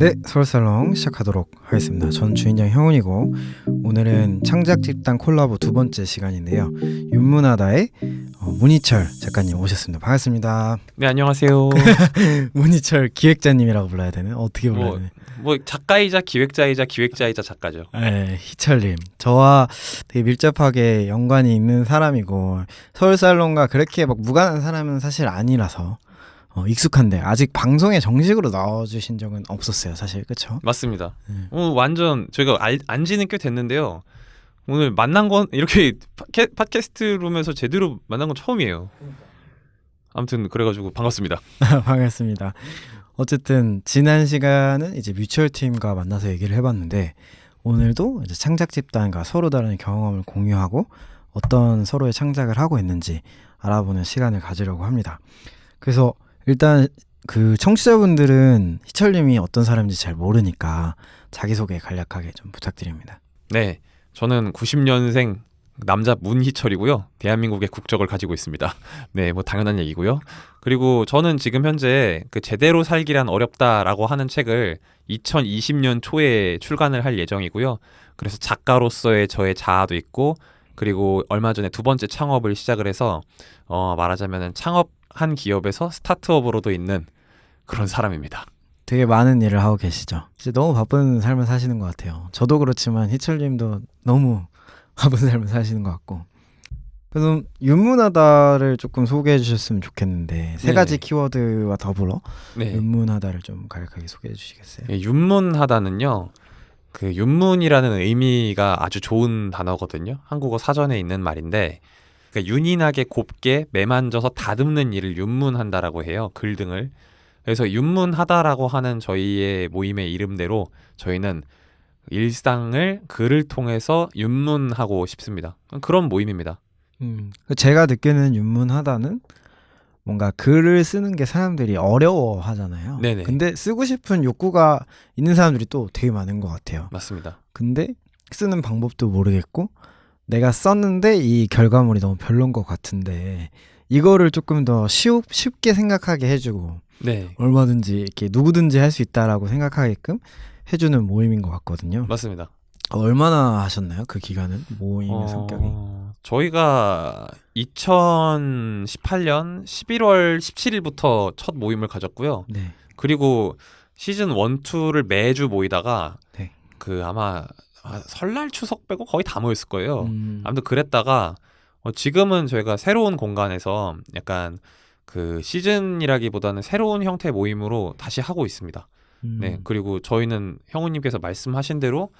네, 서울살롱 시작하도록 하겠습니다. 전 주인장 형훈이고 오늘은 창작집단 콜라보 두 번째 시간인데요. 윤문하다의 문희철 작가님 오셨습니다. 반갑습니다. 네, 안녕하세요. 문희철 기획자님이라고 불러야 되는? 어떻게 불러야 되는? 뭐 작가이자 기획자이자 작가죠. 네, 희철님. 저와 되게 밀접하게 연관이 있는 사람이고 서울살롱과 그렇게 막 무관한 사람은 사실 아니라서 익숙한데 아직 방송에 정식으로 나와주신 적은 없었어요, 사실. 그렇죠? 맞습니다. 완전 저희가 안지는 꽤 됐는데요. 오늘 만난 건 이렇게 팟캐스트 룸에서 제대로 만난 건 처음이에요. 아무튼 그래가지고 반갑습니다. 반갑습니다. 어쨌든 지난 시간은 이제 뮤추얼 팀과 만나서 얘기를 해봤는데 오늘도 이제 창작 집단과 서로 다른 경험을 공유하고 어떤 서로의 창작을 하고 있는지 알아보는 시간을 가지려고 합니다. 그래서 일단 그 청취자분들은 희철님이 어떤 사람인지 잘 모르니까 자기소개 간략하게 좀 부탁드립니다. 네, 저는 90년생 남자 문희철이고요. 대한민국의 국적을 가지고 있습니다. 네, 뭐 당연한 얘기고요. 그리고 저는 지금 현재 그 제대로 살기란 어렵다라고 하는 책을 2020년 초에 출간을 할 예정이고요. 그래서 작가로서의 저의 자아도 있고, 그리고 얼마 전에 두 번째 창업을 시작을 해서 말하자면은 창업한 기업에서 스타트업으로도 있는 그런 사람입니다. 되게 많은 일을 하고 계시죠. 이제 너무 바쁜 삶을 사시는 것 같아요. 저도 그렇지만 희철님도 너무 바쁜 삶을 사시는 것 같고. 그래서 윤문하다를 조금 소개해 주셨으면 좋겠는데 세 가지 키워드와 더불어 윤문하다를 좀 간략하게 소개해 주시겠어요? 네, 윤문하다는요, 그 윤문이라는 의미가 아주 좋은 단어거든요. 한국어 사전에 있는 말인데, 그러니까 윤인하게 곱게 매만져서 다듬는 일을 윤문한다라고 해요. 글 등을. 그래서 윤문하다라고 하는 저희의 모임의 이름대로 저희는 일상을 글을 통해서 윤문하고 싶습니다. 그런 모임입니다. 제가 느끼는 윤문하다는 뭔가 글을 쓰는 게 사람들이 어려워하잖아요. 네네. 근데 쓰고 싶은 욕구가 있는 사람들이 또 되게 많은 것 같아요. 맞습니다. 근데 쓰는 방법도 모르겠고 내가 썼는데 이 결과물이 너무 별론 것 같은데 이거를 조금 더 쉽게 생각하게 해주고 얼마든지 이렇게 누구든지 할 수 있다라고 생각하게끔 해주는 모임인 것 같거든요. 맞습니다. 얼마나 하셨나요? 그 기간은? 모임의 성격이? 저희가 2018년 11월 17일부터 첫 모임을 가졌고요. 네. 그리고 시즌 1, 2를 매주 모이다가 그 아마 설날 추석 빼고 거의 다 모였을 거예요. 아무튼 그랬다가 지금은 저희가 새로운 공간에서 약간 그 시즌이라기보다는 새로운 형태의 모임으로 다시 하고 있습니다. 네, 그리고 저희는 형우님께서 말씀하신 대로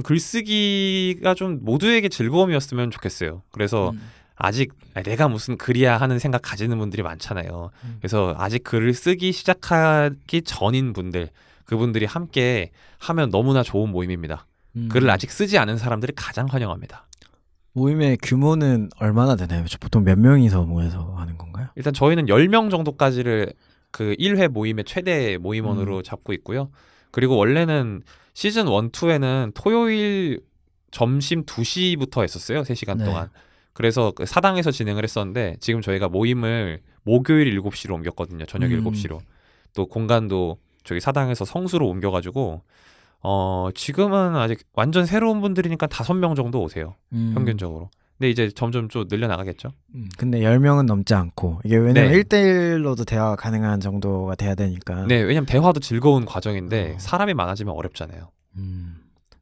글쓰기가 좀 모두에게 즐거움이었으면 좋겠어요. 그래서 아직 내가 무슨 글이야 하는 생각 가지는 분들이 많잖아요. 그래서 아직 글을 쓰기 시작하기 전인 분들, 그분들이 함께 하면 너무나 좋은 모임입니다. 글을 아직 쓰지 않은 사람들이 가장 환영합니다. 모임의 규모는 얼마나 되나요? 보통 몇 명이서 모여서 하는 건가요? 일단 저희는 10명 정도까지를 그 1회 모임의 최대 모임원으로 잡고 있고요. 그리고 원래는 시즌 1, 2에는 토요일 점심 2시부터 했었어요. 3시간 동안. 그래서 그 사당에서 진행을 했었는데 지금 저희가 모임을 목요일 7시로 옮겼거든요. 저녁 7시로. 또 공간도 저기 사당에서 성수로 옮겨가지고 지금은 아직 완전 새로운 분들이니까 5명 정도 오세요. 평균적으로. 근데 이제 점점 좀 늘려나가겠죠. 근데 10명은 넘지 않고 이게 왜냐면 1대1로도 대화가 가능한 정도가 돼야 되니까. 네, 왜냐면 대화도 즐거운 과정인데 사람이 많아지면 어렵잖아요.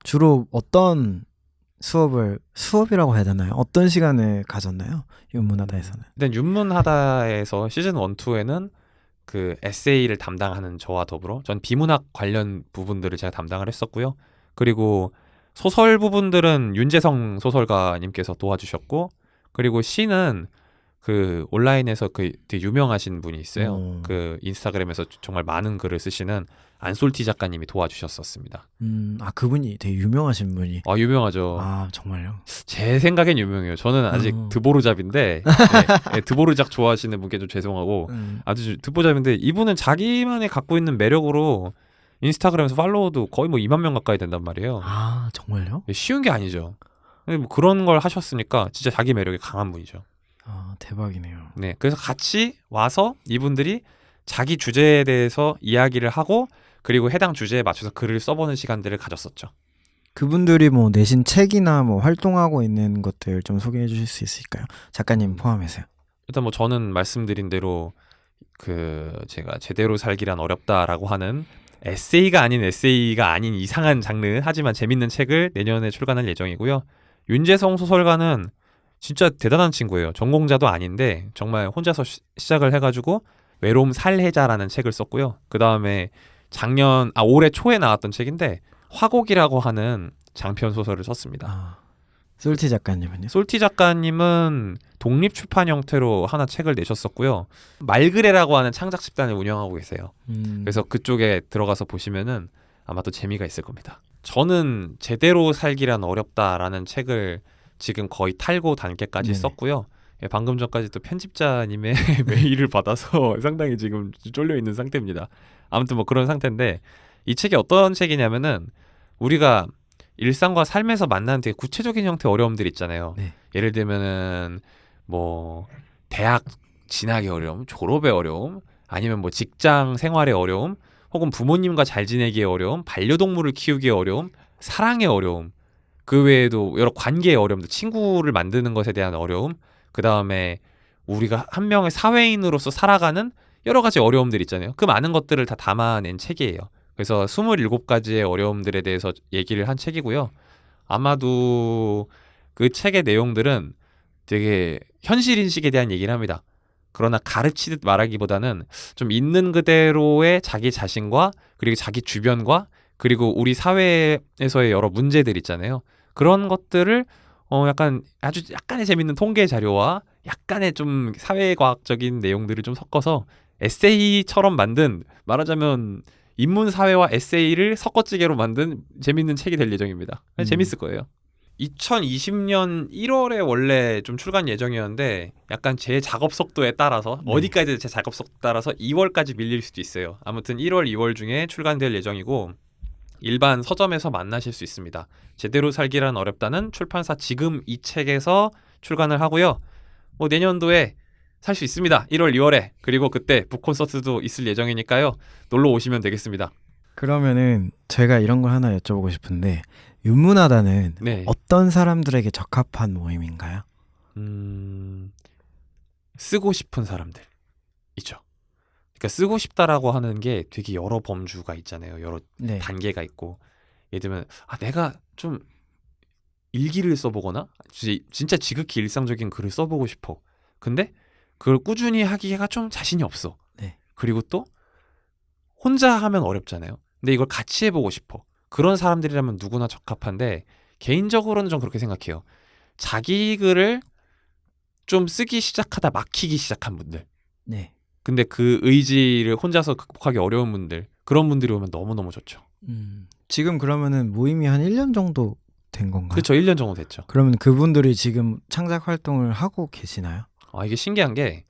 주로 어떤 수업이라고 해야 되나요? 어떤 시간을 가졌나요? 윤문하다에서는. 일단 윤문하다에서 시즌 1, 2에는 그 에세이를 담당하는 저와 더불어 전 비문학 관련 부분들을 제가 담당을 했었고요. 그리고 소설 부분들은 윤재성 소설가님께서 도와주셨고, 그리고 시는 그 온라인에서 그 되게 유명하신 분이 있어요. 그 인스타그램에서 정말 많은 글을 쓰시는 안솔티 작가님이 도와주셨었습니다. 그분이 되게 유명하신 분이. 유명하죠. 정말요? 제 생각엔 유명해요. 저는 아직 드보르잡인데 드보르작 좋아하시는 분께 좀 죄송하고 아주 드보잡인데 이분은 자기만의 갖고 있는 매력으로 인스타그램에서 팔로워도 거의 뭐 2만 명 가까이 된단 말이에요. 정말요? 쉬운 게 아니죠. 뭐 그런 걸 하셨으니까 진짜 자기 매력이 강한 분이죠. 대박이네요. 네, 그래서 같이 와서 이분들이 자기 주제에 대해서 이야기를 하고 그리고 해당 주제에 맞춰서 글을 써보는 시간들을 가졌었죠. 그분들이 뭐 내신 책이나 뭐 활동하고 있는 것들 좀 소개해 주실 수 있을까요? 작가님 포함해서요. 일단 뭐 저는 말씀드린 대로 그 제가 제대로 살기란 어렵다라고 하는 에세이가 아닌 이상한 장르 하지만 재밌는 책을 내년에 출간할 예정이고요. 윤재성 소설가는 진짜 대단한 친구예요. 전공자도 아닌데 정말 혼자서 시작을 해가지고 외로움 살해자라는 책을 썼고요. 그 다음에 올해 초에 나왔던 책인데 화곡이라고 하는 장편 소설을 썼습니다. 아, 솔티 작가님은요? 솔티 작가님은 독립출판 형태로 하나 책을 내셨었고요. 말그레라고 하는 창작 집단을 운영하고 계세요. 그래서 그쪽에 들어가서 보시면은 아마 또 재미가 있을 겁니다. 저는 제대로 살기란 어렵다라는 책을 지금 거의 탈고 단계까지 네네. 썼고요. 예, 방금 전까지 또 편집자님의 메일을 받아서 상당히 지금 쫄려 있는 상태입니다. 아무튼 뭐 그런 상태인데 이 책이 어떤 책이냐면은 우리가 일상과 삶에서 만나는 되게 구체적인 형태의 어려움들 있잖아요. 네. 예를 들면은 뭐 대학 진학의 어려움, 졸업의 어려움, 아니면 뭐 직장 생활의 어려움, 혹은 부모님과 잘 지내기의 어려움, 반려동물을 키우기의 어려움, 사랑의 어려움, 그 외에도 여러 관계의 어려움들, 친구를 만드는 것에 대한 어려움, 그 다음에 우리가 한 명의 사회인으로서 살아가는 여러 가지 어려움들 있잖아요. 그 많은 것들을 다 담아낸 책이에요. 그래서 27가지의 어려움들에 대해서 얘기를 한 책이고요. 아마도 그 책의 내용들은 되게 현실 인식에 대한 얘기를 합니다. 그러나 가르치듯 말하기보다는 좀 있는 그대로의 자기 자신과 그리고 자기 주변과 그리고 우리 사회에서의 여러 문제들 있잖아요. 그런 것들을 약간 아주 약간의 재밌는 통계 자료와 약간의 좀 사회과학적인 내용들을 좀 섞어서 에세이처럼 만든, 말하자면 인문사회와 에세이를 섞어찌개로 만든 재밌는 책이 될 예정입니다. 재밌을 거예요. 2020년 1월에 원래 좀 출간 예정이었는데 약간 제 작업 속도에 따라서 어디까지 제 작업 속도 따라서 2월까지 밀릴 수도 있어요. 아무튼 1월, 2월 중에 출간될 예정이고 일반 서점에서 만나실 수 있습니다. 제대로 살기란 어렵다는 출판사 지금 이 책에서 출간을 하고요. 뭐 내년도에 살 수 있습니다. 1월, 2월에. 그리고 그때 북콘서트도 있을 예정이니까요. 놀러 오시면 되겠습니다. 그러면은 제가 이런 걸 하나 여쭤보고 싶은데 윤문하다는 네. 어떤 사람들에게 적합한 모임인가요? 쓰고 싶은 사람들 있죠. 그러니까 쓰고 싶다라고 하는 게 되게 여러 범주가 있잖아요. 여러 네. 단계가 있고. 예를 들면 내가 좀 일기를 써보거나 진짜 지극히 일상적인 글을 써보고 싶어. 근데 그걸 꾸준히 하기가 좀 자신이 없어. 네. 그리고 또 혼자 하면 어렵잖아요. 근데 이걸 같이 해보고 싶어. 그런 사람들이라면 누구나 적합한데 개인적으로는 좀 그렇게 생각해요. 자기 글을 좀 쓰기 시작하다 막히기 시작한 분들. 네. 근데 그 의지를 혼자서 극복하기 어려운 분들, 그런 분들이 오면 너무너무 좋죠. 지금 그러면은 모임이 한 1년 정도 된 건가요? 그렇죠. 1년 정도 됐죠. 그러면 그분들이 지금 창작 활동을 하고 계시나요? 이게 신기한 게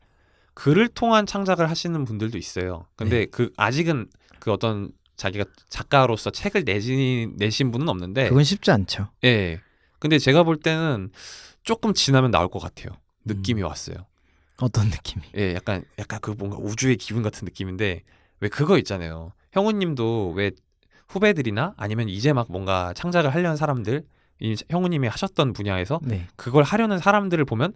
글을 통한 창작을 하시는 분들도 있어요. 근데 네. 아직은 그 어떤 자기가 작가로서 책을 내신 분은 없는데 그건 쉽지 않죠. 예. 근데 제가 볼 때는 조금 지나면 나올 것 같아요. 느낌이 왔어요. 어떤 느낌이? 예, 약간 그 뭔가 우주의 기분 같은 느낌인데 왜 그거 있잖아요. 형우님도 왜 후배들이나 아니면 이제 막 뭔가 창작을 하려는 사람들, 형우님이 하셨던 분야에서 네. 그걸 하려는 사람들을 보면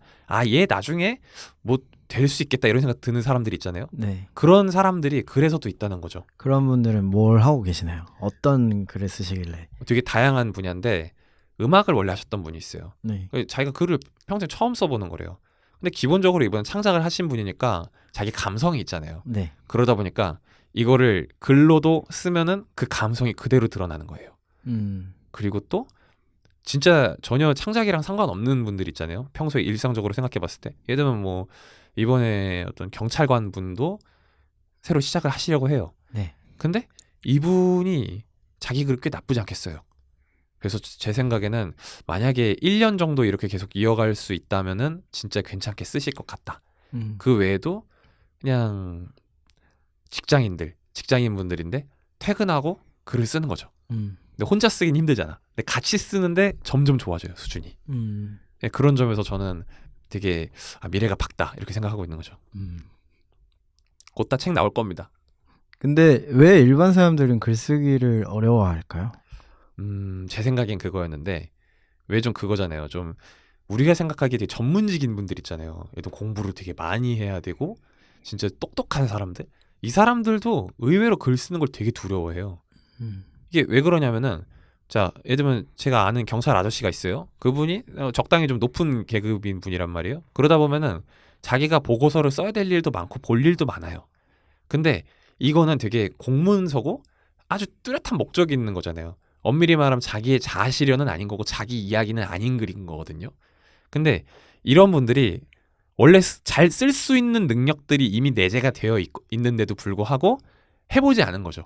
얘 나중에 뭐 될 수 있겠다 이런 생각 드는 사람들 있잖아요. 네. 그런 사람들이 글에서도 있다는 거죠. 그런 분들은 뭘 하고 계시나요? 어떤 글을 쓰시길래? 되게 다양한 분야인데 음악을 원래 하셨던 분이 있어요. 네. 자기가 글을 평생 처음 써보는 거래요. 근데 기본적으로 이번에 창작을 하신 분이니까 자기 감성이 있잖아요. 네. 그러다 보니까 이거를 글로도 쓰면은 그 감성이 그대로 드러나는 거예요. 그리고 또 진짜 전혀 창작이랑 상관없는 분들 있잖아요. 평소에 일상적으로 생각해 봤을 때. 예를 들면 뭐 이번에 어떤 경찰관 분도 새로 시작을 하시려고 해요. 네. 근데 이분이 자기 글 꽤 나쁘지 않겠어요. 그래서 제 생각에는 만약에 1년 정도 이렇게 계속 이어갈 수 있다면은 진짜 괜찮게 쓰실 것 같다. 그 외에도 그냥 직장인분들인데 퇴근하고 글을 쓰는 거죠. 근데 혼자 쓰긴 힘들잖아. 근데 같이 쓰는데 점점 좋아져요, 수준이. 네, 그런 점에서 저는 되게 미래가 밝다 이렇게 생각하고 있는 거죠. 곧 다 책 나올 겁니다. 근데 왜 일반 사람들은 글쓰기를 어려워할까요? 제 생각엔 그거였는데 왜 좀 그거잖아요. 좀 우리가 생각하기에 되게 전문직인 분들 있잖아요. 얘도 공부를 되게 많이 해야 되고 진짜 똑똑한 사람들. 이 사람들도 의외로 글 쓰는 걸 되게 두려워해요. 음. 이게 왜 그러냐면은 자, 예를 들면 제가 아는 경찰 아저씨가 있어요. 그분이 적당히 좀 높은 계급인 분이란 말이에요. 그러다 보면은 자기가 보고서를 써야 될 일도 많고 볼 일도 많아요. 근데 이거는 되게 공문서고 아주 뚜렷한 목적이 있는 거잖아요. 엄밀히 말하면 자기의 자아실현은 아닌 거고 자기 이야기는 아닌 글인 거거든요. 근데 이런 분들이 원래 잘 쓸 수 있는 능력들이 이미 내재가 되어 있는데도 불구하고 해보지 않은 거죠.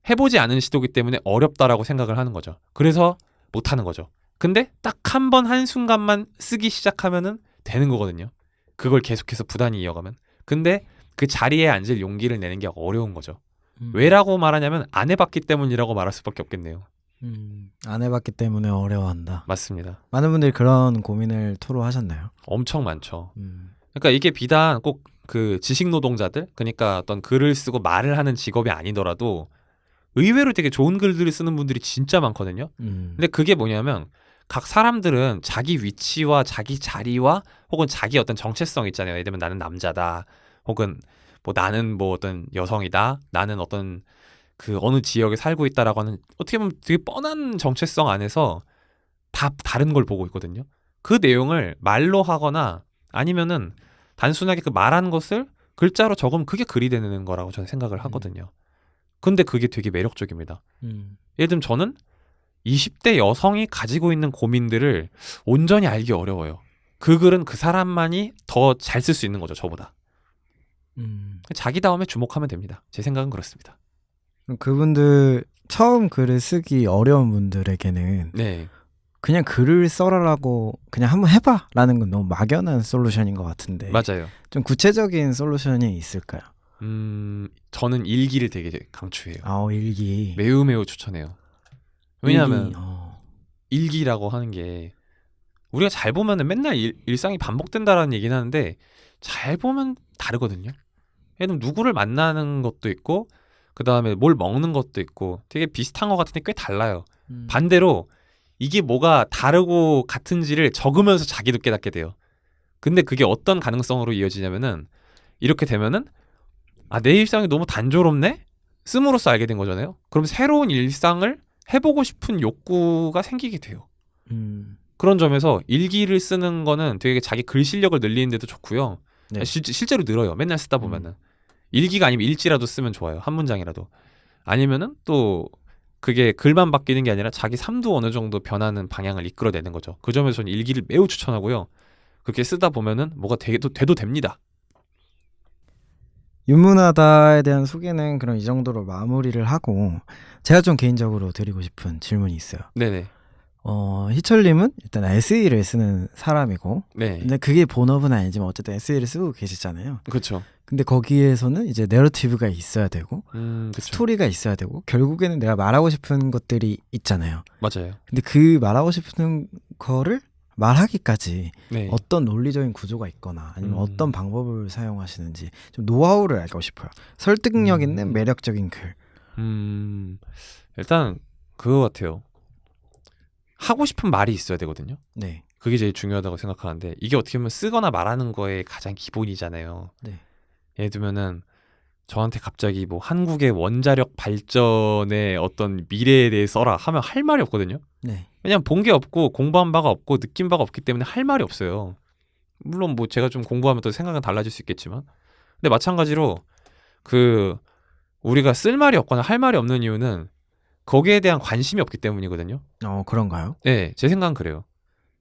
해보지 않은 시도기 때문에 어렵다라고 생각을 하는 거죠. 그래서 못하는 거죠. 근데 딱 한 번 한순간만 쓰기 시작하면은 되는 거거든요. 그걸 계속해서 부단히 이어가면. 근데 그 자리에 앉을 용기를 내는 게 어려운 거죠. 왜라고 말하냐면 안 해봤기 때문이라고 말할 수밖에 없겠네요. 안 해봤기 때문에 어려워한다. 맞습니다. 많은 분들이 그런 고민을 토로하셨나요? 엄청 많죠. 음. 그러니까 이게 비단 꼭 그 지식 노동자들, 그러니까 어떤 글을 쓰고 말을 하는 직업이 아니더라도 의외로 되게 좋은 글들을 쓰는 분들이 진짜 많거든요. 근데 그게 뭐냐면 각 사람들은 자기 위치와 자기 자리와 혹은 자기 어떤 정체성 있잖아요. 예를 들면 나는 남자다. 혹은 뭐 나는 뭐 어떤 여성이다. 나는 어떤 그 어느 지역에 살고 있다라고 하는 어떻게 보면 되게 뻔한 정체성 안에서 다 다른 걸 보고 있거든요. 그 내용을 말로 하거나 아니면은 단순하게 그 말한 것을 글자로 적으면 그게 글이 되는 거라고 저는 생각을 하거든요. 근데 그게 되게 매력적입니다. 예를 들면 저는 20대 여성이 가지고 있는 고민들을 온전히 알기 어려워요. 그 글은 그 사람만이 더 잘 쓸 수 있는 거죠, 저보다. 자기다움에 주목하면 됩니다. 제 생각은 그렇습니다. 그럼 그분들 처음 글을 쓰기 어려운 분들에게는 네. 그냥 글을 써라라고 그냥 한번 해봐라는 건 너무 막연한 솔루션인 것 같은데 맞아요. 좀 구체적인 솔루션이 있을까요? 저는 일기를 되게 강추해요. 일기. 매우 매우 추천해요. 왜냐하면 일기, 일기라고 하는 게 우리가 잘 보면은 맨날 일상이 반복된다라는 얘기는 하는데 잘 보면 다르거든요. 예를 들면 누구를 만나는 것도 있고 그 다음에 뭘 먹는 것도 있고 되게 비슷한 것 같은데 꽤 달라요. 반대로 이게 뭐가 다르고 같은지를 적으면서 자기도 깨닫게 돼요. 근데 그게 어떤 가능성으로 이어지냐면은 이렇게 되면은 내 일상이 너무 단조롭네? 씀으로써 알게 된 거잖아요. 그럼 새로운 일상을 해보고 싶은 욕구가 생기게 돼요. 그런 점에서 일기를 쓰는 거는 되게 자기 글 실력을 늘리는 데도 좋고요. 네. 실제로 늘어요. 맨날 쓰다 보면은. 일기가 아니면 일지라도 쓰면 좋아요. 한 문장이라도. 아니면은 또 그게 글만 바뀌는 게 아니라 자기 삶도 어느 정도 변하는 방향을 이끌어내는 거죠. 그 점에서 저는 일기를 매우 추천하고요. 그렇게 쓰다 보면은 뭐가 돼도 됩니다. 윤문하다에 대한 소개는 그럼 이 정도로 마무리를 하고 제가 좀 개인적으로 드리고 싶은 질문이 있어요. 네네. 희철님은 일단 SE를 쓰는 사람이고 네. 근데 그게 본업은 아니지만 어쨌든 SE를 쓰고 계시잖아요. 그렇죠. 근데 거기에서는 이제 내러티브가 있어야 되고 그쵸. 스토리가 있어야 되고 결국에는 내가 말하고 싶은 것들이 있잖아요. 맞아요. 근데 그 말하고 싶은 거를 말하기까지 네. 어떤 논리적인 구조가 있거나 아니면 음. 어떤 방법을 사용하시는지 좀 노하우를 알고 싶어요. 설득력 있는 매력적인 글. 일단 그거 같아요. 하고 싶은 말이 있어야 되거든요. 네. 그게 제일 중요하다고 생각하는데 이게 어떻게 보면 쓰거나 말하는 거의 가장 기본이잖아요. 네. 예를 들면은 저한테 갑자기 뭐 한국의 원자력 발전의 어떤 미래에 대해 써라 하면 할 말이 없거든요. 네. 왜냐면 본 게 없고 공부한 바가 없고 느낀 바가 없기 때문에 할 말이 없어요. 물론 뭐 제가 좀 공부하면 또 생각은 달라질 수 있겠지만 근데 마찬가지로 그 우리가 쓸 말이 없거나 할 말이 없는 이유는 거기에 대한 관심이 없기 때문이거든요. 그런가요? 네, 제 생각은 그래요.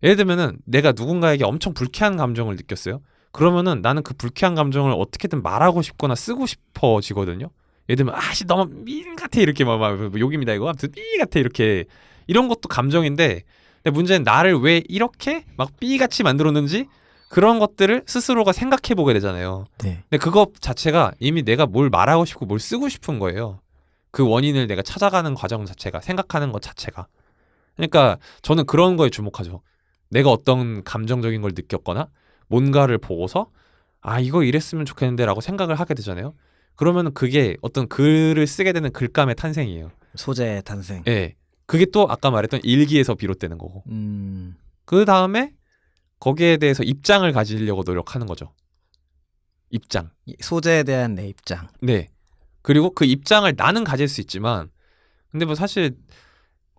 예를 들면은 내가 누군가에게 엄청 불쾌한 감정을 느꼈어요. 그러면은 나는 그 불쾌한 감정을 어떻게든 말하고 싶거나 쓰고 싶어지거든요. 예를 들면 아씨 너무 미 같아 이렇게 막 욕입니다 이거 아무튼 미 같아 이렇게 이런 것도 감정인데 근데 문제는 나를 왜 이렇게 막 삐같이 만들었는지 그런 것들을 스스로가 생각해 보게 되잖아요. 네. 근데 그거 자체가 이미 내가 뭘 말하고 싶고 뭘 쓰고 싶은 거예요. 그 원인을 내가 찾아가는 과정 자체가 생각하는 것 자체가. 그러니까 저는 그런 거에 주목하죠. 내가 어떤 감정적인 걸 느꼈거나 뭔가를 보고서 이거 이랬으면 좋겠는데 라고 생각을 하게 되잖아요. 그러면 그게 어떤 글을 쓰게 되는 글감의 탄생이에요. 소재 탄생. 예. 그게 또 아까 말했던 일기에서 비롯되는 거고. 그 다음에 거기에 대해서 입장을 가지려고 노력하는 거죠. 입장. 소재에 대한 내 입장. 네. 그리고 그 입장을 나는 가질 수 있지만, 근데 뭐 사실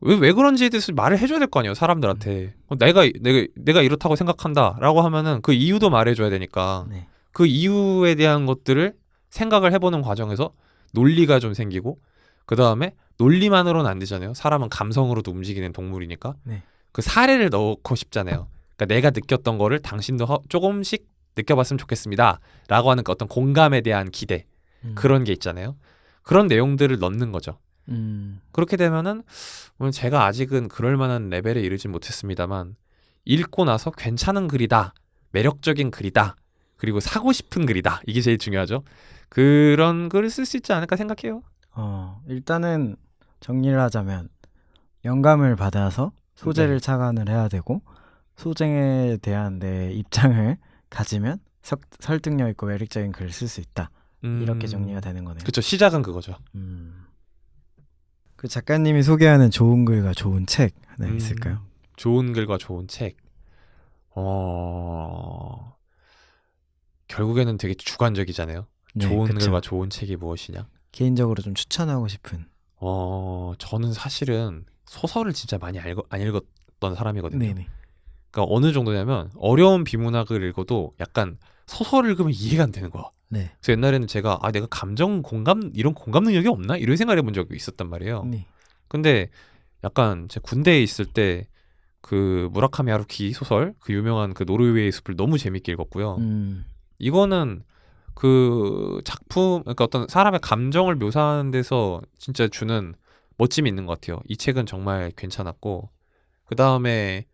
왜 그런지에 대해서 말을 해줘야 될 거 아니에요, 사람들한테. 내가 이렇다고 생각한다라고 하면은 그 이유도 말해줘야 되니까. 네. 그 이유에 대한 것들을 생각을 해보는 과정에서 논리가 좀 생기고, 그 다음에 논리만으로는 안 되잖아요. 사람은 감성으로도 움직이는 동물이니까. 네. 그 사례를 넣고 싶잖아요. 그러니까 내가 느꼈던 거를 당신도 조금씩 느껴봤으면 좋겠습니다. 라고 하는 그 어떤 공감에 대한 기대. 그런 게 있잖아요. 그런 내용들을 넣는 거죠. 그렇게 되면은 제가 아직은 그럴 만한 레벨에 이르진 못했습니다만 읽고 나서 괜찮은 글이다. 매력적인 글이다. 그리고 사고 싶은 글이다. 이게 제일 중요하죠. 그런 글을 쓸 수 있지 않을까 생각해요. 일단은 정리를 하자면 영감을 받아서 소재를 착안을 해야 되고 소재에 대한 내 입장을 가지면 설득력 있고 매력적인 글을 쓸 수 있다. 이렇게 정리가 되는 거네요. 그렇죠. 시작은 그거죠. 그 작가님이 소개하는 좋은 글과 좋은 책 하나 있을까요? 좋은 글과 좋은 책. 결국에는 되게 주관적이잖아요. 네, 좋은 그쵸. 글과 좋은 책이 무엇이냐? 개인적으로 좀 추천하고 싶은. 저는 사실은 소설을 진짜 많이 안 읽었던 사람이거든요. 네네. 그러니까 어느 정도냐면 어려운 비문학을 읽어도 약간 소설을 읽으면 이해가 안 되는 거야. 네. 그래서 옛날에는 제가 내가 감정 공감 이런 공감 능력이 없나 이런 생각을 해본 적이 있었단 말이에요. 네. 근데 약간 제 군대에 있을 때 그 무라카미 하루키 소설 그 유명한 그 노르웨이의 숲을 너무 재밌게 읽었고요. 이거는 그 작품 그러니까 어떤 사람의 감정을 묘사하는 데서 진짜 주는 멋짐이 있는 것 같아요. 이 책은 정말 괜찮았고 그 다음에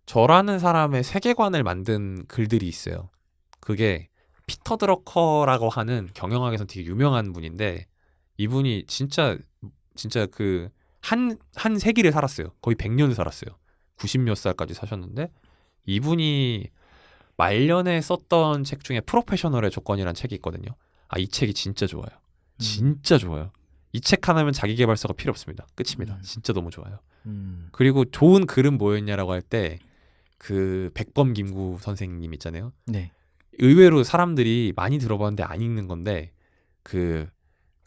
저라는 사람의 세계관을 만든 글들이 있어요. 그게 피터 드러커라고 하는 경영학에서 되게 유명한 분인데 이분이 진짜 그 한 세기를 살았어요. 거의 100년을 살았어요. 90몇 살까지 사셨는데 이분이 말년에 썼던 책 중에 프로페셔널의 조건이라는 책이 있거든요. 이 책이 진짜 좋아요. 진짜 좋아요. 이 책 하나면 자기계발서가 필요 없습니다. 끝입니다. 진짜 너무 좋아요. 그리고 좋은 글은 뭐였냐라고 할 때 그 백범 김구 선생님 있잖아요. 네. 의외로 사람들이 많이 들어봤는데 안 읽는 건데 그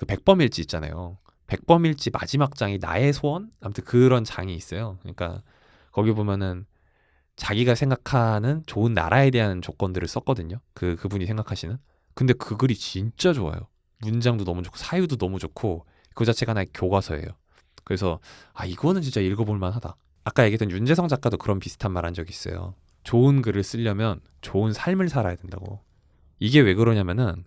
백범일지 있잖아요. 백범일지 마지막 장이 나의 소원? 아무튼 그런 장이 있어요. 그러니까 거기 보면은 자기가 생각하는 좋은 나라에 대한 조건들을 썼거든요. 그분이 생각하시는. 근데 그 글이 진짜 좋아요. 문장도 너무 좋고 사유도 너무 좋고 그 자체가 하나의 교과서예요. 그래서 이거는 진짜 읽어볼 만하다. 아까 얘기했던 윤재성 작가도 그런 비슷한 말 한 적이 있어요. 좋은 글을 쓰려면 좋은 삶을 살아야 된다고. 이게 왜 그러냐면은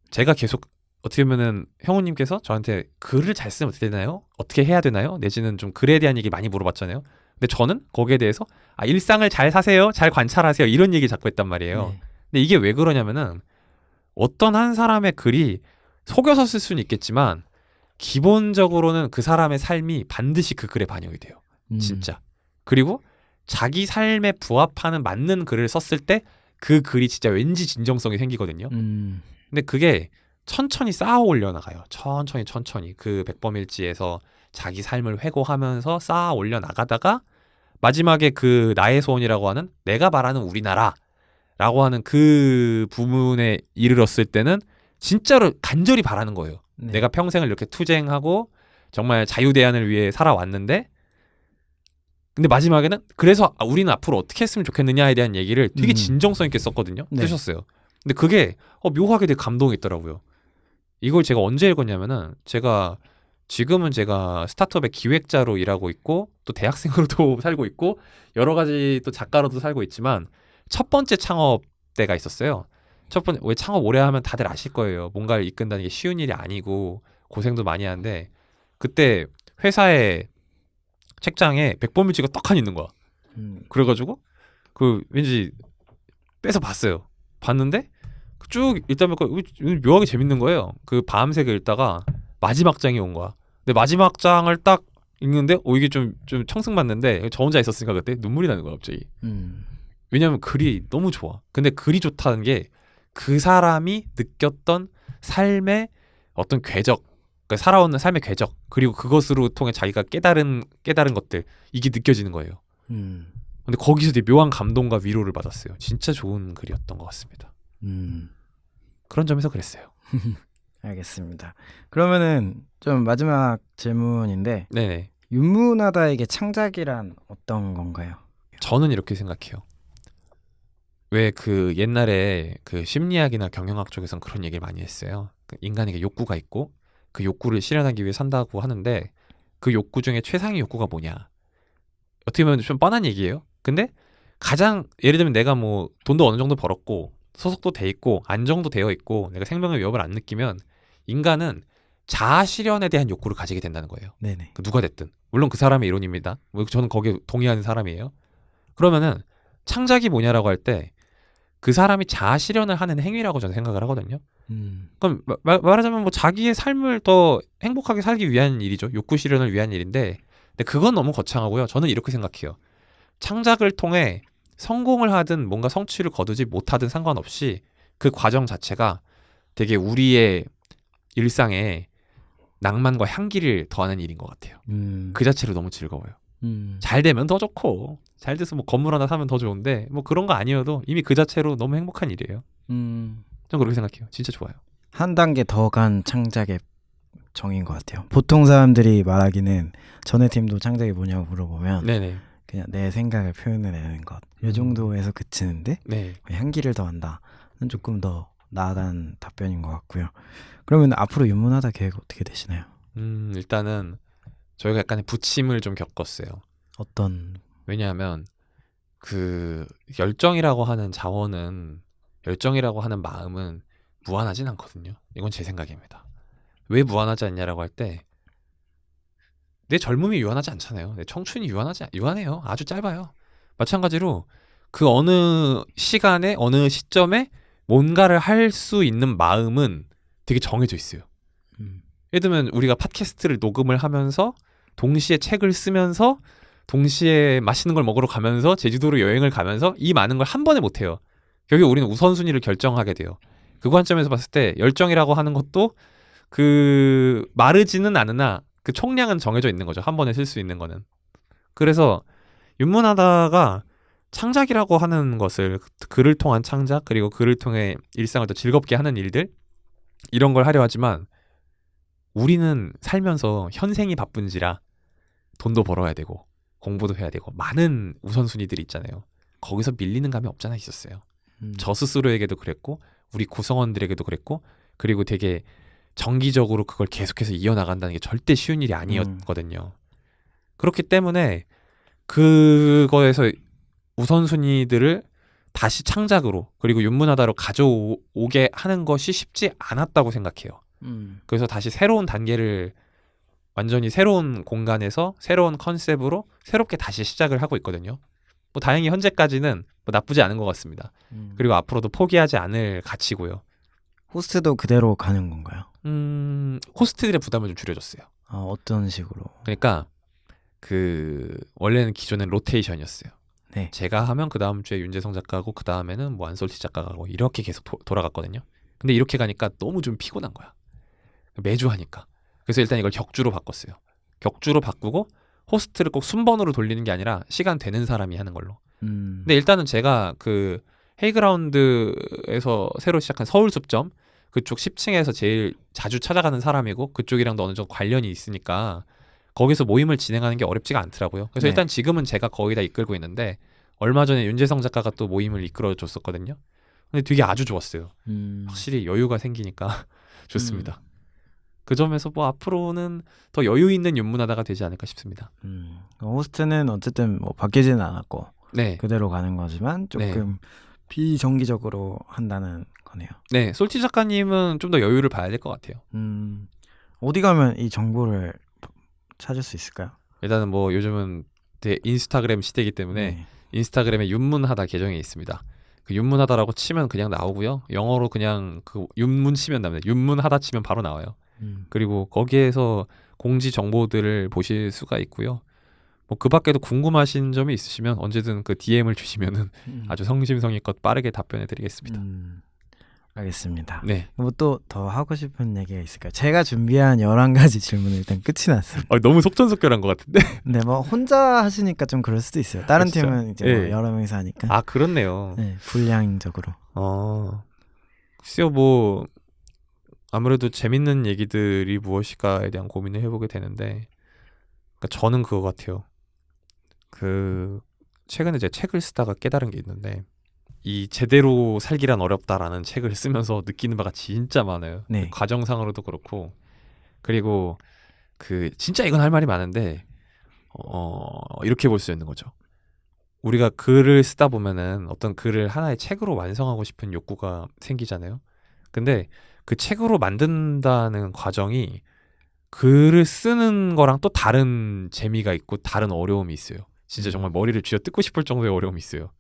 제가 계속 어떻게 보면은 형우님께서 저한테 글을 잘 쓰면 어떻게 되나요? 어떻게 해야 되나요? 내지는 좀 글에 대한 얘기 많이 물어봤잖아요. 근데 저는 거기에 대해서 일상을 잘 사세요, 잘 관찰하세요 이런 얘기 자꾸 했단 말이에요. 네. 근데 이게 왜 그러냐면은 어떤 한 사람의 글이 속여서 쓸 수는 있겠지만 기본적으로는 그 사람의 삶이 반드시 그 글에 반영이 돼요. 진짜. 그리고 자기 삶에 부합하는 맞는 글을 썼을 때 그 글이 진짜 왠지 진정성이 생기거든요. 근데 그게 천천히 쌓아 올려나가요. 천천히 그 백범일지에서 자기 삶을 회고하면서 쌓아 올려나가다가 마지막에 그 나의 소원이라고 하는 내가 바라는 우리나라라고 하는 그 부분에 이르렀을 때는 진짜로 간절히 바라는 거예요. 네. 내가 평생을 이렇게 투쟁하고 정말 자유대안을 위해 살아왔는데 근데 마지막에는 그래서 우리는 앞으로 어떻게 했으면 좋겠느냐에 대한 얘기를 되게 진정성 있게 썼거든요. 네. 쓰셨어요. 근데 그게 묘하게 되게 감동이 있더라고요. 이걸 제가 언제 읽었냐면은 지금은 제가 스타트업의 기획자로 일하고 있고 또 대학생으로도 살고 있고 여러 가지 또 작가로도 살고 있지만 첫 번째 창업 때가 있었어요. 왜 창업 오래 하면 다들 아실 거예요. 뭔가를 이끈다는 게 쉬운 일이 아니고 고생도 많이 하는데 그때 회사에 책장에 백범일지가 떡하니 있는 거야. 그래가지고 왠지 빼서 봤어요. 봤는데 쭉 읽다 보니까 묘하게 재밌는 거예요. 그 밤새게 읽다가 마지막 장이 온 거야. 근데 마지막 장을 딱 읽는데 이게 좀 청승맞는데 저 혼자 있었으니까 그때 눈물이 나는 거야 갑자기. 왜냐면 글이 너무 좋아. 근데 글이 좋다는 게 그 사람이 느꼈던 삶의 어떤 궤적, 그러니까 살아온 삶의 궤적, 그리고 그것으로 통해 자기가 깨달은 것들, 이게 느껴지는 거예요. 근데 거기서 되게 묘한 감동과 위로를 받았어요. 진짜 좋은 글이었던 것 같습니다. 그런 점에서 그랬어요. 알겠습니다. 그러면은 좀 마지막 질문인데 네네. 윤문하다에게 창작이란 어떤 건가요? 저는 이렇게 생각해요. 왜 그 옛날에 그 심리학이나 경영학 쪽에서는 그런 얘기를 많이 했어요. 그 인간에게 욕구가 있고 그 욕구를 실현하기 위해 산다고 하는데 그 욕구 중에 최상의 욕구가 뭐냐? 어떻게 보면 좀 뻔한 얘기예요. 근데 가장 예를 들면 내가 뭐 돈도 어느 정도 벌었고 소속도 돼 있고 안정도 되어 있고 내가 생명의 위협을 안 느끼면 인간은 자아 실현에 대한 욕구를 가지게 된다는 거예요. 네네. 그 누가 됐든. 물론 그 사람의 이론입니다. 뭐 저는 거기에 동의하는 사람이에요. 그러면은 창작이 뭐냐라고 할 때 그 사람이 자아 실현을 하는 행위라고 저는 생각을 하거든요. 그럼 말하자면 뭐 자기의 삶을 더 행복하게 살기 위한 일이죠. 욕구 실현을 위한 일인데 근데 그건 너무 거창하고요. 저는 이렇게 생각해요. 창작을 통해 성공을 하든 뭔가 성취를 거두지 못하든 상관없이 그 과정 자체가 되게 우리의 일상에 낭만과 향기를 더하는 일인 것 같아요. 그 자체로 너무 즐거워요. 잘 되면 더 좋고 잘 돼서 뭐 건물 하나 사면 더 좋은데 뭐 그런 거 아니어도 이미 그 자체로 너무 행복한 일이에요. 전 그렇게 생각해요. 진짜 좋아요. 한 단계 더 간 창작의 정인 것 같아요. 보통 사람들이 말하기는 전에 팀도 창작이 뭐냐고 물어보면 네네. 그냥 내 생각을 표현해내는 것, 이 정도에서 그치는데 네. 향기를 더한다는 조금 더 나아간 답변인 것 같고요. 그러면 앞으로 윤문하다 계획 어떻게 되시나요? 일단은 저희가 약간의 부침을 좀 겪었어요. 어떤 왜냐하면 그 열정이라고 하는 자원은 열정이라고 하는 마음은 무한하진 않거든요. 이건 제 생각입니다. 왜 무한하지 않냐라고 할 때 내 젊음이 유한하지 않잖아요. 내 청춘이 유한해요. 아주 짧아요. 마찬가지로 그 어느 시간에 어느 시점에 뭔가를 할 수 있는 마음은 되게 정해져 있어요. 예를 들면 우리가 팟캐스트를 녹음을 하면서 동시에 책을 쓰면서 동시에 맛있는 걸 먹으러 가면서 제주도로 여행을 가면서 이 많은 걸 한 번에 못해요. 결국 우리는 우선순위를 결정하게 돼요. 그 관점에서 봤을 때 열정이라고 하는 것도 그 마르지는 않으나 그 총량은 정해져 있는 거죠. 한 번에 쓸 수 있는 거는. 그래서 윤문하다가 창작이라고 하는 것을 글을 통한 창작 그리고 글을 통해 일상을 더 즐겁게 하는 일들 이런 걸 하려 하지만 우리는 살면서 현생이 바쁜지라 돈도 벌어야 되고 공부도 해야 되고 많은 우선순위들이 있잖아요. 거기서 밀리는 감이 없잖아 있었어요. 저 스스로에게도 그랬고 우리 구성원들에게도 그랬고 그리고 되게 정기적으로 그걸 계속해서 이어나간다는 게 절대 쉬운 일이 아니었거든요. 그렇기 때문에 그거에서 우선순위들을 다시 창작으로 그리고 윤문하다로 가져오게 하는 것이 쉽지 않았다고 생각해요. 그래서 다시 새로운 단계를 완전히 새로운 공간에서 새로운 컨셉으로 새롭게 다시 시작을 하고 있거든요. 뭐 다행히 현재까지는 뭐 나쁘지 않은 것 같습니다. 그리고 앞으로도 포기하지 않을 가치고요. 호스트도 그대로 가는 건가요? 호스트들의 부담을 좀 줄여줬어요. 어떤 식으로? 그러니까 그 원래는 기존엔 로테이션이었어요. 네. 제가 하면 그 다음 주에 윤재성 작가고 그 다음에는 뭐 안솔티 작가가 하고 이렇게 계속 돌아갔거든요. 근데 이렇게 가니까 너무 좀 피곤한 거야. 매주 하니까. 그래서 일단 이걸 격주로 바꿨어요. 격주로 바꾸고 호스트를 꼭 순번으로 돌리는 게 아니라 시간 되는 사람이 하는 걸로. 근데 일단은 제가 그 헤이그라운드에서 새로 시작한 서울숲점 그쪽 10층에서 제일 자주 찾아가는 사람이고 그쪽이랑도 어느 정도 관련이 있으니까 거기서 모임을 진행하는 게 어렵지가 않더라고요. 그래서 네. 일단 지금은 제가 거의 다 이끌고 있는데 얼마 전에 윤재성 작가가 또 모임을 이끌어 줬었거든요. 근데 되게 아주 좋았어요. 확실히 여유가 생기니까 좋습니다. 그 점에서 뭐 앞으로는 더 여유 있는 윤문하다가 되지 않을까 싶습니다. 호스트는 어쨌든 뭐 바뀌지는 않았고 네. 그대로 가는 거지만 조금 비정기적으로 한다는 거네요. 네, 솔티 작가님은 좀 더 여유를 봐야 될 것 같아요. 어디 가면 이 정보를 찾을 수 있을까요? 일단은 뭐 요즘은 인스타그램 시대이기 때문에 네. 인스타그램에 윤문하다 계정이 있습니다. 그 윤문하다라고 치면 그냥 나오고요. 영어로 그냥 그 윤문 치면 나옵니다. 윤문하다 치면 바로 나와요. 그리고 거기에서 공지 정보들을 보실 수가 있고요. 뭐 그 밖에도 궁금하신 점이 있으시면 언제든 그 DM을 주시면은 아주 성심성의껏 빠르게 답변해 드리겠습니다. 알겠습니다. 네. 뭐 또 더 하고 싶은 얘기가 있을까요? 제가 준비한 11가지 질문은 일단 끝이 났습니다. 너무 속전속결한 것 같은데. 근데 뭐 혼자 하시니까 좀 그럴 수도 있어요. 다른 진짜? 팀은 이제 뭐 예. 여러 명이서 하니까. 아 그렇네요. 네, 분량적으로. 글쎄요 뭐 아무래도 재밌는 얘기들이 무엇일까에 대한 고민을 해보게 되는데, 그러니까 저는 그거 같아요. 그 최근에 제 책을 쓰다가 깨달은 게 있는데, 이 제대로 살기란 어렵다라는 책을 쓰면서 느끼는 바가 진짜 많아요. 네. 과정상으로도 그렇고, 그리고 그 진짜 이건 할 말이 많은데 이렇게 볼 수 있는 거죠. 우리가 글을 쓰다 보면은 어떤 글을 하나의 책으로 완성하고 싶은 욕구가 생기잖아요. 근데 그 책으로 만든다는 과정이 글을 쓰는 거랑 또 다른 재미가 있고 다른 어려움이 있어요. 진짜 정말 머리를 쥐어 뜯고 싶을 정도의 어려움이 있어요.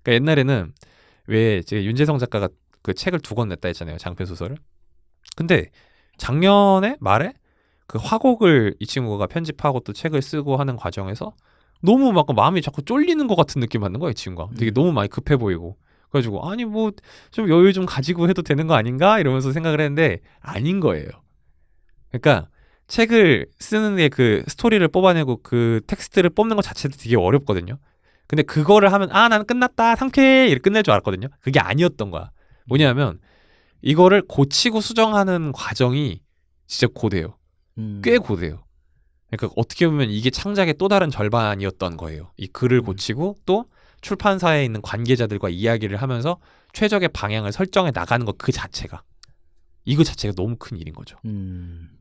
그러니까 옛날에는 왜 제가 윤재성 작가가 그 책을 2권 냈다 했잖아요. 장편 소설을. 근데 작년에 말에 그 화곡을 이 친구가 편집하고 또 책을 쓰고 하는 과정에서 너무 막 마음이 자꾸 쫄리는 것 같은 느낌 받는 거야, 이 친구가. 되게 너무 많이 급해 보이고. 그래가지고 아니 뭐 좀 여유 좀 가지고 해도 되는 거 아닌가 이러면서 생각을 했는데 아닌 거예요. 그러니까 책을 쓰는 게 그 스토리를 뽑아내고 그 텍스트를 뽑는 것 자체도 되게 어렵거든요. 근데 그거를 하면 나는 끝났다 상쾌해 이렇게 끝낼 줄 알았거든요. 그게 아니었던 거야. 뭐냐면 이거를 고치고 수정하는 과정이 진짜 고돼요. 꽤 고돼요. 그러니까 어떻게 보면 이게 창작의 또 다른 절반이었던 거예요. 이 글을 고치고 또 출판사에 있는 관계자들과 이야기를 하면서 최적의 방향을 설정해 나가는 것 그 자체가, 이거 자체가 너무 큰 일인 거죠.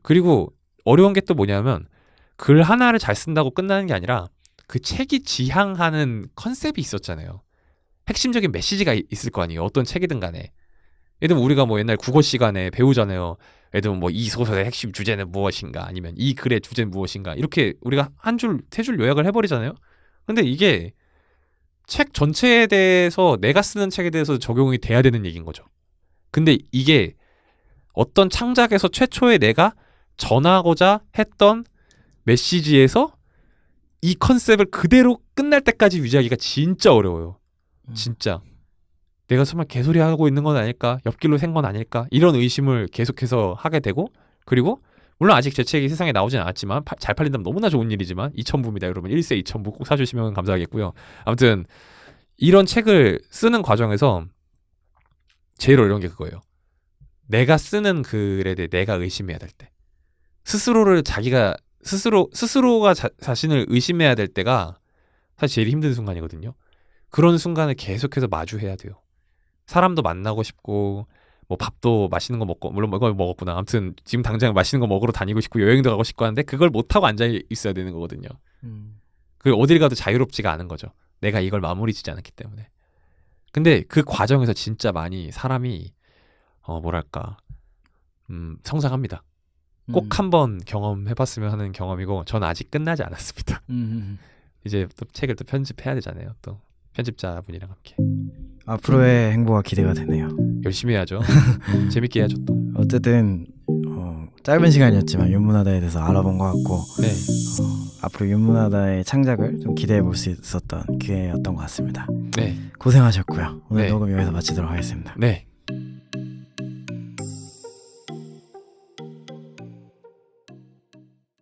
그리고 어려운 게 또 뭐냐면 글 하나를 잘 쓴다고 끝나는 게 아니라 그 책이 지향하는 컨셉이 있었잖아요. 핵심적인 메시지가 있을 거 아니에요. 어떤 책이든 간에. 예를 들면 우리가 뭐 옛날 국어 시간에 배우잖아요. 예를 들면 뭐 이 소설의 핵심 주제는 무엇인가, 아니면 이 글의 주제는 무엇인가, 이렇게 우리가 한 줄, 3줄 요약을 해버리잖아요. 근데 이게 책 전체에 대해서, 내가 쓰는 책에 대해서 적용이 돼야 되는 얘기인 거죠. 근데 이게 어떤 창작에서 최초에 내가 전하고자 했던 메시지에서 이 컨셉을 그대로 끝날 때까지 유지하기가 진짜 어려워요. 진짜. 내가 정말 개소리 하고 있는 건 아닐까? 옆길로 샌 건 아닐까? 이런 의심을 계속해서 하게 되고, 그리고 물론 아직 제 책이 세상에 나오진 않았지만 잘 팔린다면 너무나 좋은 일이지만 2,000부입니다. 여러분 1세 2,000부 꼭 사주시면 감사하겠고요. 아무튼 이런 책을 쓰는 과정에서 제일 어려운 게 그거예요. 내가 쓰는 글에 대해 내가 의심해야 될 때, 스스로가 자신을 의심해야 될 때가 사실 제일 힘든 순간이거든요. 그런 순간을 계속해서 마주해야 돼요. 사람도 만나고 싶고, 뭐 밥도 맛있는 거 먹고, 물론 이걸 먹었구나. 아무튼 지금 당장 맛있는 거 먹으러 다니고 싶고 여행도 가고 싶고 하는데 그걸 못 하고 앉아 있어야 되는 거거든요. 그 어딜 가도 자유롭지가 않은 거죠. 내가 이걸 마무리 짓지 않았기 때문에. 근데 그 과정에서 진짜 많이 사람이 뭐랄까 성장합니다. 꼭 한번 경험해봤으면 하는 경험이고, 저는 아직 끝나지 않았습니다. 이제 또 책을 또 편집해야 되잖아요. 또 편집자분이랑 함께 앞으로의 행보가 기대가 되네요. 열심히 해야죠. 재밌게 해야죠 또. 어쨌든 짧은 시간이었지만 윤문하다에 대해서 알아본 것 같고, 네. 앞으로 윤문하다의 창작을 좀 기대해 볼 수 있었던 기회였던 것 같습니다. 네. 고생하셨고요. 오늘 네. 녹음 여기서 마치도록 하겠습니다. 네.